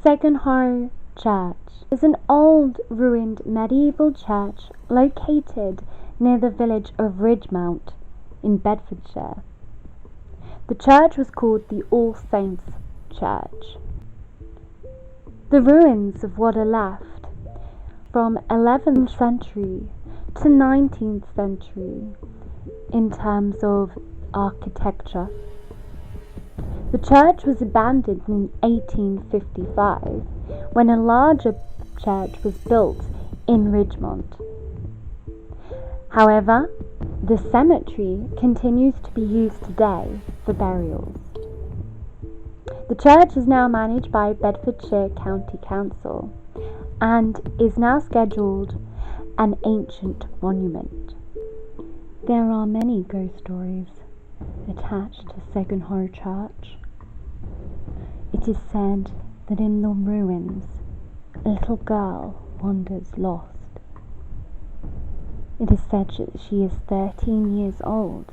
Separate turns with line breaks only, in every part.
Segenhoe Church is an old, ruined medieval church located near the village of Ridgemont in Bedfordshire. The church was called the All Saints Church. The ruins of what are left from 11th century to 19th century in terms of architecture. The church was abandoned in 1855 when a larger church was built in Ridgemont. However, the cemetery continues to be used today for burials. The church is now managed by Bedfordshire County Council and is now scheduled an ancient monument. There are many ghost stories attached to Segenhoe Church. It is said that in the ruins, a little girl wanders lost. It is said that she is 13 years old,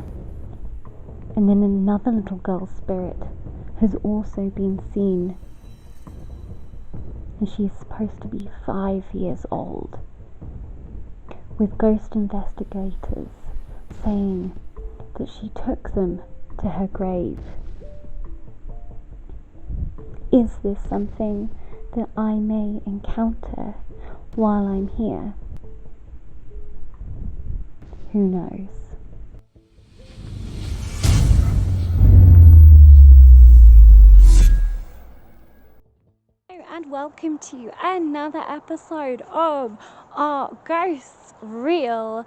and then another little girl's spirit has also been seen, and she is supposed to be 5 years old, with ghost investigators saying that she took them to her grave. Is this something that I may encounter while I'm here? Who knows? Hello and welcome to another episode of Are Ghosts Real?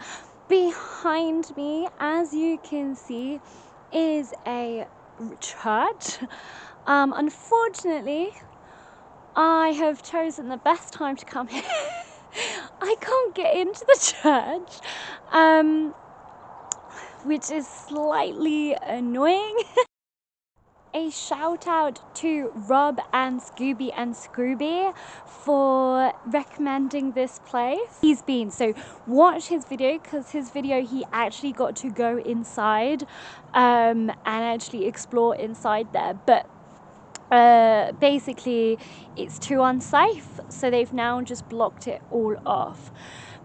Behind me, as you can see, is a church. Unfortunately, I have chosen the best time to come here. I can't get into the church, which is slightly annoying. A shout out to Rob and Scooby and Scrooby for recommending this place. He's been, so watch his video, because his video he actually got to go inside and actually explore inside there, but basically it's too unsafe, so they've now just blocked it all off.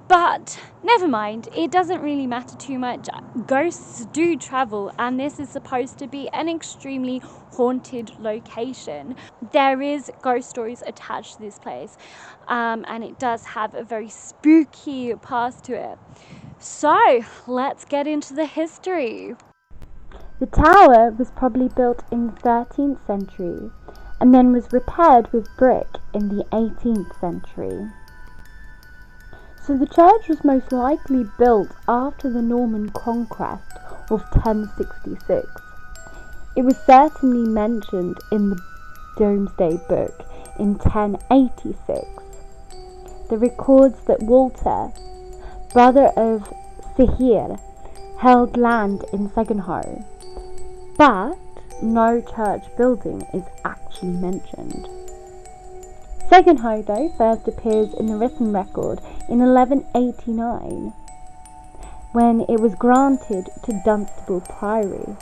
But never mind, it doesn't really matter too much. Ghosts do travel, and this is supposed to be an extremely haunted location. There is ghost stories attached to this place, and it does have a very spooky past to it. So let's get into the history. The tower was probably built in the 13th century and then was repaired with brick in the 18th century. So the church was most likely built after the Norman conquest of 1066. It was certainly mentioned in the Domesday Book in 1086. That records that Walter, brother of Segenhoe, held land in Segenhoe, but no church building is actually mentioned. Segenhoe, though, first appears in the written record in 1189, when it was granted to Dunstable Priory.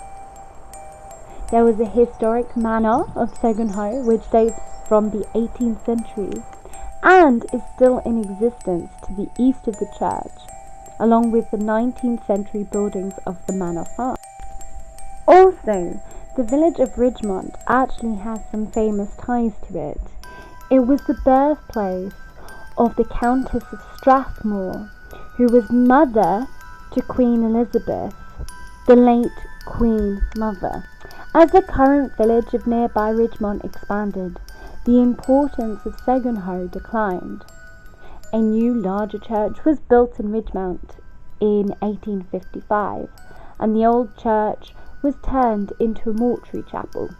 There was a historic manor of Segenhoe which dates from the 18th century and is still in existence to the east of the church, along with the 19th century buildings of the manor farm. Also, the village of Ridgemont actually has some famous ties to it. It was the birthplace of the Countess of Strathmore, who was mother to Queen Elizabeth, the late Queen Mother. As the current village of nearby Ridgemont expanded, the importance of Segenhoe declined. A new, larger church was built in Ridgemont in 1855, and the old church was turned into a mortuary chapel.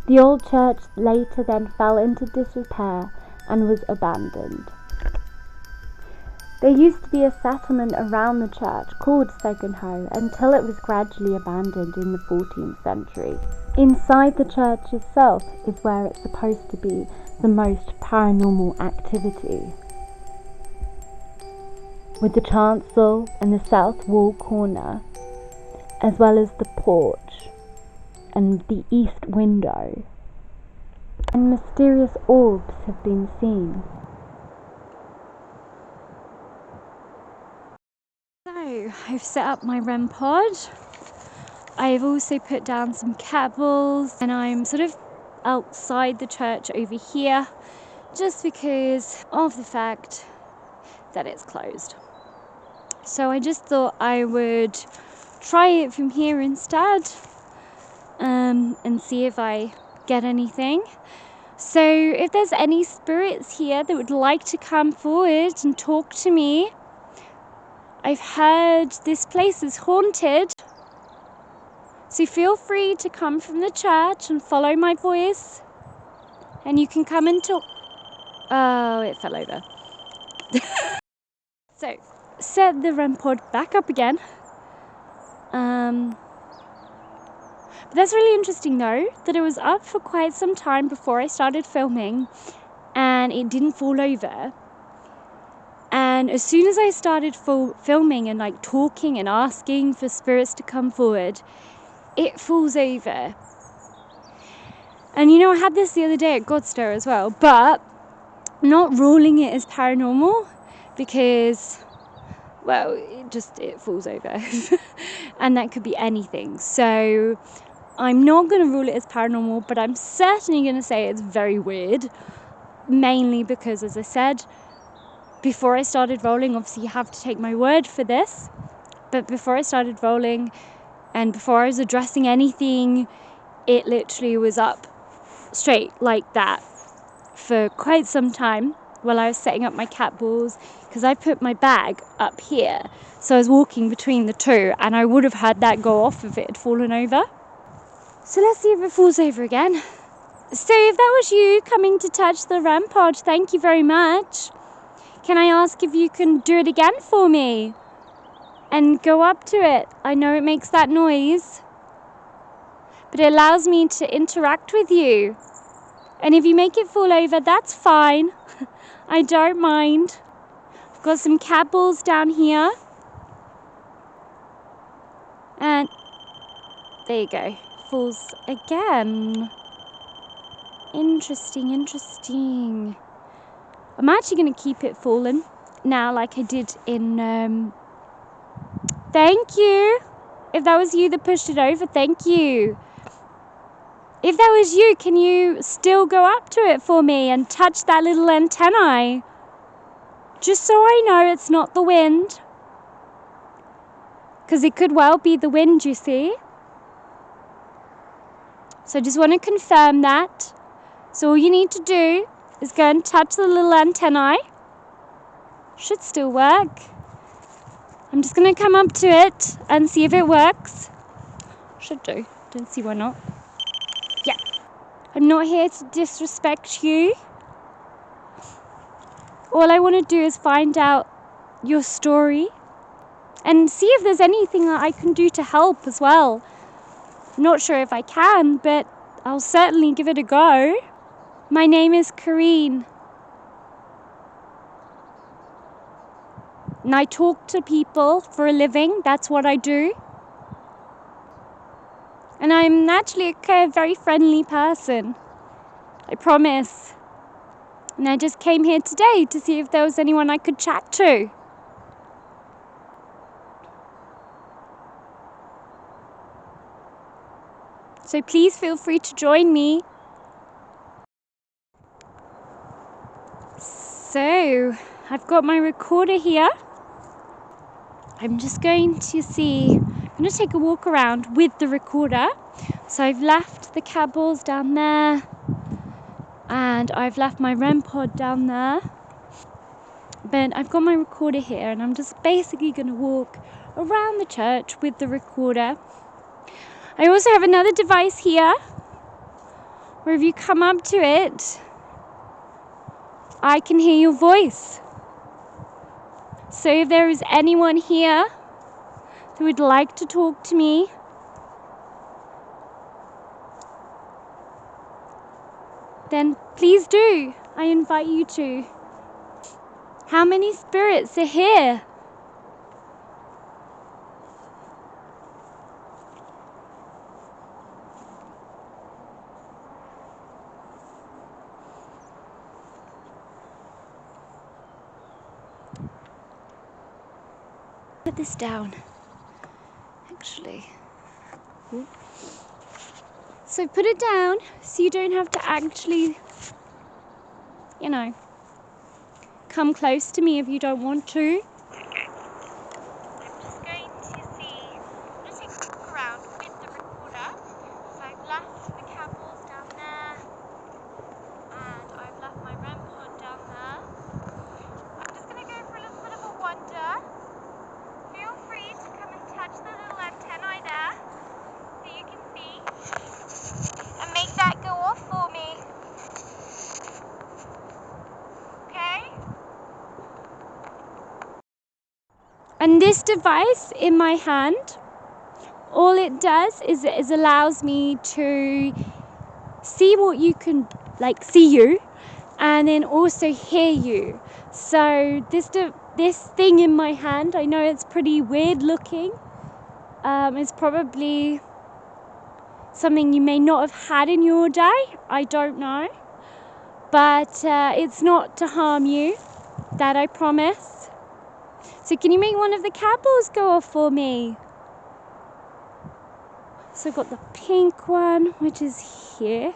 The old church later then fell into disrepair and was abandoned. There used to be a settlement around the church called Segenhoe until it was gradually abandoned in the 14th century. Inside the church itself is where it's supposed to be the most paranormal activity, with the chancel and the south wall corner, as well as the porch and the east window. and mysterious orbs have been seen. So, I've set up my REM pod. I've also put down some cat balls, and I'm sort of outside the church over here just because of the fact that it's closed. So I just thought I would try it from here instead, and see if I get anything. So if there's any spirits here that would like to come forward and talk to me, I've heard this place is haunted, so feel free to come from the church and follow my voice, and you can come and talk. Oh, it fell over. So set the REM pod back up again. But that's really interesting though, that it was up for quite some time before I started filming, and it didn't fall over. And as soon as I started filming and like talking and asking for spirits to come forward, it falls over. And you know, I had this the other day at Godstow as well, but I'm not ruling it as paranormal because, well, it falls over. And that could be anything. So I'm not going to rule it as paranormal, but I'm certainly going to say it's very weird. Mainly because, as I said, before I started rolling, obviously you have to take my word for this, but before I started rolling and before I was addressing anything, it literally was up straight like that for quite some time while I was setting up my cat balls, because I put my bag up here, so I was walking between the two, and I would have had that go off if it had fallen over. So let's see if it falls over again. So if that was you coming to touch the REM pod, thank you very much. Can I ask if you can do it again for me and go up to it? I know it makes that noise, but it allows me to interact with you. And if you make it fall over, that's fine. I don't mind. I've got some cat balls down here. And there you go. Falls again. Interesting. I'm actually going to keep it fallen now, like I did in... Thank you. If that was you that pushed it over, thank you. If that was you, can you still go up to it for me and touch that little antennae? Just so I know it's not the wind. Because it could well be the wind, you see. So I just want to confirm that. So all you need to do is go and touch the little antennae. Should still work. I'm just going to come up to it and see if it works. Should do. Don't see why not. Yeah. I'm not here to disrespect you. All I want to do is find out your story and see if there's anything that I can do to help as well. I'm not sure if I can, but I'll certainly give it a go. My name is Kareen. And I talk to people for a living. That's what I do. And I'm actually a very friendly person. I promise. And I just came here today to see if there was anyone I could chat to. So please feel free to join me. So, I've got my recorder here. I'm just going to take a walk around with the recorder. So I've left the cat balls down there, and I've left my REM pod down there. But I've got my recorder here, and I'm just basically going to walk around the church with the recorder. I also have another device here, where if you come up to it, I can hear your voice. So if there is anyone here who would like to talk to me, then please do. I invite you to. How many spirits are here? put this down, actually. Ooh. So put it down so you don't have to actually, you know, come close to me if you don't want to. I'm just going to see, I'm just taking a look around with the recorder. So I've left the camels down there, and I've left my REM pod down there. I'm just going to go for a little bit of a wander. Feel free to come and touch the little antennae there so you can see, and make that go off for me. Okay? And this device in my hand, all it does is it allows me to see what you can, like, see you, and then also hear you. So this thing in my hand, I know it's pretty weird looking. It's probably something you may not have had in your day, I don't know. But it's not to harm you, that I promise. So can you make one of the candles go off for me? So I've got the pink one, which is here,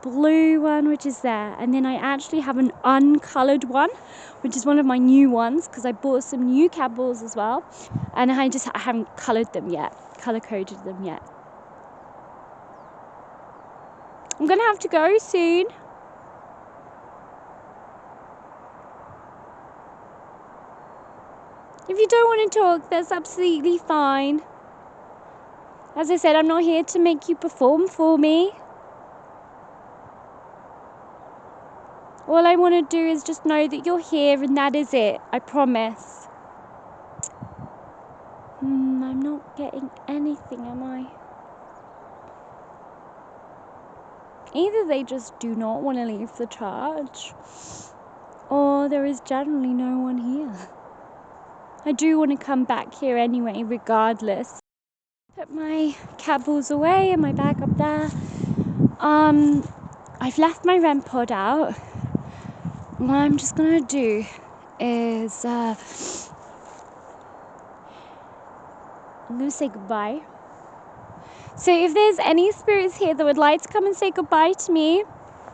blue one, which is there, and then I actually have an uncolored one, which is one of my new ones, because I bought some new candles as well, and I haven't colored them yet, color coded them yet. I'm gonna have to go soon. If you don't want to talk, that's absolutely fine. As I said, I'm not here to make you perform for me. All I want to do is just know that you're here, and that is it. I promise. I'm not getting anything, am I? Either they just do not want to leave the church, or there is generally no one here. I do want to come back here anyway, regardless. Put my cables away and my bag up there. I've left my REM pod out. What I'm just gonna do is I'm gonna say goodbye. So if there's any spirits here that would like to come and say goodbye to me,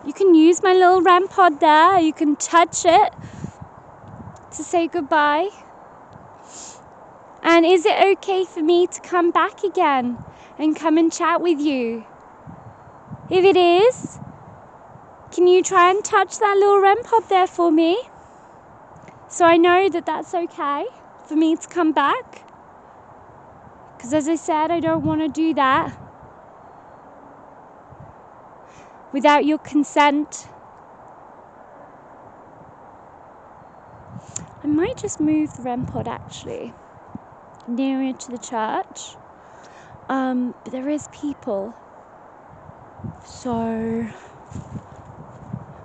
you can use my little REM pod there. You can touch it to say goodbye. And is it okay for me to come back again and come and chat with you? If it is, can you try and touch that little REM pod there for me? So I know that that's okay for me to come back. Because as I said, I don't want to do that without your consent. I might just move the REM pod actually nearer to the church. But there is people. So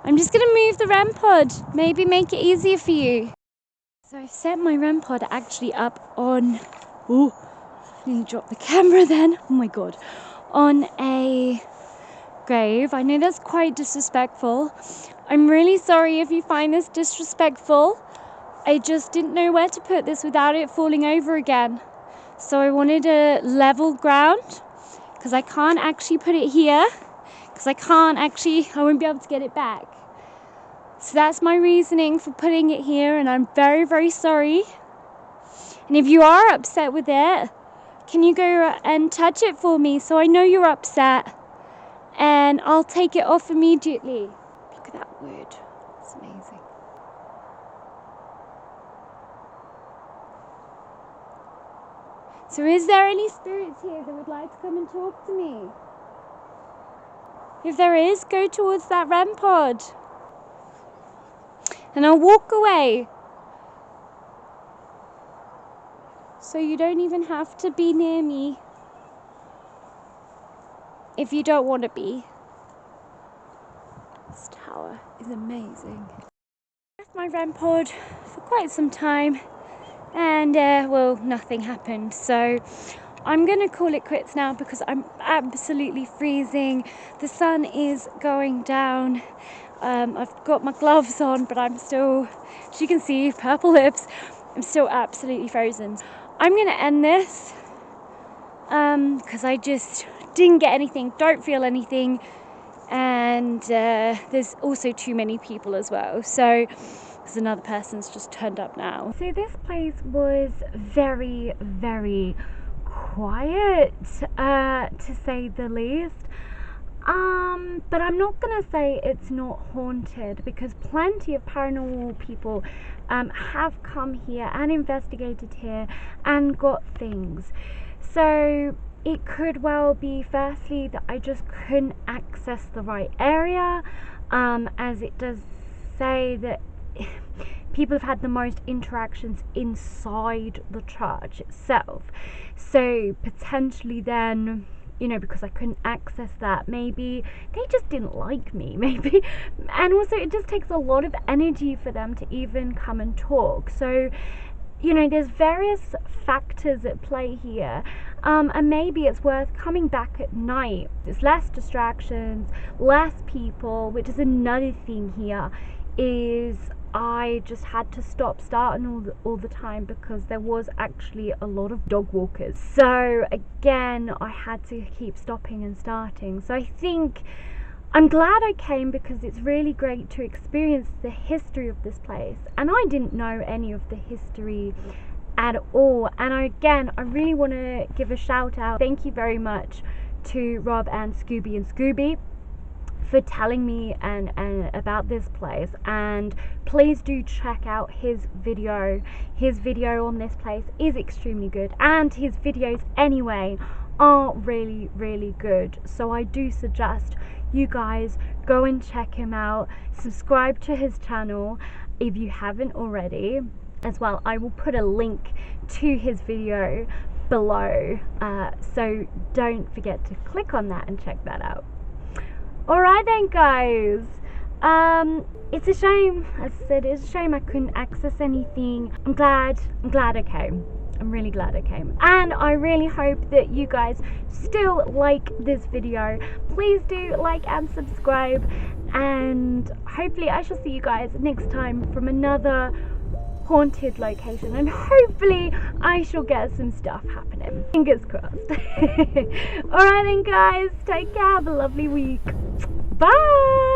I'm just going to move the REM pod. Maybe make it easier for you. So I've set my REM pod actually up on... Ooh, I nearly dropped the camera then. Oh my god. On a grave. I know that's quite disrespectful. I'm really sorry if you find this disrespectful. I just didn't know where to put this without it falling over again. So I wanted a level ground, because I can't actually put it here, because I won't be able to get it back. So that's my reasoning for putting it here, and I'm very, very sorry. And if you are upset with it, can you go and touch it for me so I know you're upset, and I'll take it off immediately. Look at that wood, it's amazing. So is there any spirits here that would like to come and talk to me? If there is, go towards that REM pod. And I'll walk away. So you don't even have to be near me if you don't want to be. This tower is amazing. I left my REM pod for quite some time, and well, nothing happened. So I'm gonna call it quits now because I'm absolutely freezing. The sun is going down. I've got my gloves on, but I'm still, as you can see, purple lips. I'm still absolutely frozen. I'm gonna end this because I just didn't get anything, don't feel anything, and there's also too many people as well. So there's another person's just turned up now. So this place was very, very quiet, to say the least. But I'm not gonna say it's not haunted, because plenty of paranormal people have come here and investigated here and got things. So it could well be, firstly, that I just couldn't access the right area, as it does say that people have had the most interactions inside the church itself. So potentially then, you know, because I couldn't access that, maybe they just didn't like me, maybe. And also it just takes a lot of energy for them to even come and talk. So, you know, there's various factors at play here, and maybe it's worth coming back at night. There's less distractions, less people, which is another thing here, is I just had to stop starting all the time because there was actually a lot of dog walkers. So again, I had to keep stopping and starting. So I think I'm glad I came, because it's really great to experience the history of this place. And I didn't know any of the history at all. And I really want to give a shout out. Thank you very much to Rob and Scooby for telling me and about this place. And please do check out his video. His video on this place is extremely good, and his videos anyway are really, really good. So I do suggest you guys go and check him out. Subscribe to his channel if you haven't already. As well, I will put a link to his video below, so don't forget to click on that and check that out. Alright then, guys, it's a shame, as I said, it's a shame I couldn't access anything. I'm glad I came. I'm really glad I came, and I really hope that you guys still like this video. Please do like and subscribe, and hopefully I shall see you guys next time from another haunted location, and hopefully I shall get some stuff happening. Fingers crossed. Alright then, guys, take care, have a lovely week. Bye.